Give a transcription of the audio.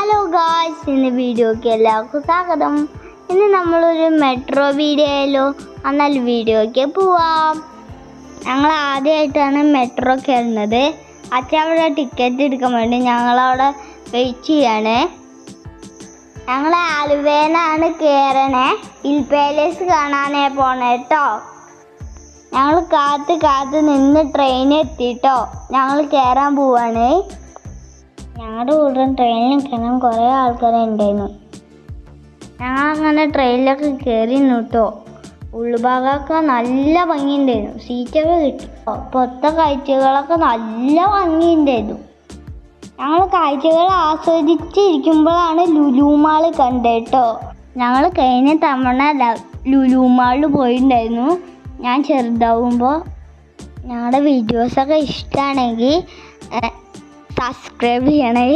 Hello guys, ഇന്ന് വീഡിയോയ്ക്ക് എല്ലാവർക്കും സ്വാഗതം. ഇന്ന് നമ്മളൊരു മെട്രോ വീഡിയോയിലോ എന്നാൽ വീഡിയോയ്ക്ക് പോവാം. ഞങ്ങൾ ആദ്യമായിട്ടാണ് മെട്രോ കയറുന്നത്. അച്ഛൻ അവിടെ ടിക്കറ്റ് എടുക്കാൻ വേണ്ടി ഞങ്ങളവിടെ വെയിറ്റ് ചെയ്യാണ്. ഞങ്ങൾ ആലുവേന്നാണ് കയറണേ. ഹിൽ പാലസ് കാണാനേ പോണേ കേട്ടോ. ഞങ്ങൾ കാത്ത് നിന്ന് ട്രെയിൻ എത്തിട്ടോ. ഞങ്ങൾ കയറാൻ പോവാണ്. ഞങ്ങളുടെ കൂടെ ട്രെയിനിൽ കയറാൻ കുറേ ആൾക്കാരുണ്ടായിരുന്നു. ഞങ്ങളങ്ങനെ ട്രെയിനിലൊക്കെ കയറി കേട്ടോ. ഉൾഭാഗമൊക്കെ നല്ല ഭംഗിയുണ്ടായിരുന്നു. സീറ്റൊക്കെ കിട്ടി. പുറത്തെ കാഴ്ചകളൊക്കെ നല്ല ഭംഗിയുണ്ടായിരുന്നു. ഞങ്ങൾ കാഴ്ചകൾ ആസ്വദിച്ചിരിക്കുമ്പോഴാണ് ലുലു മാൾ കണ്ടേട്ടോ. ഞങ്ങൾ കഴിഞ്ഞ തവണ ലുലു മാളിൽ പോയിട്ടുണ്ടായിരുന്നു. ഞാൻ ചെറുതാവുമ്പോൾ. ഞങ്ങളുടെ വീഡിയോസൊക്കെ ഇഷ്ടമാണെങ്കിൽ സബ്സ്ക്രൈബ് ചെയ്യണേ.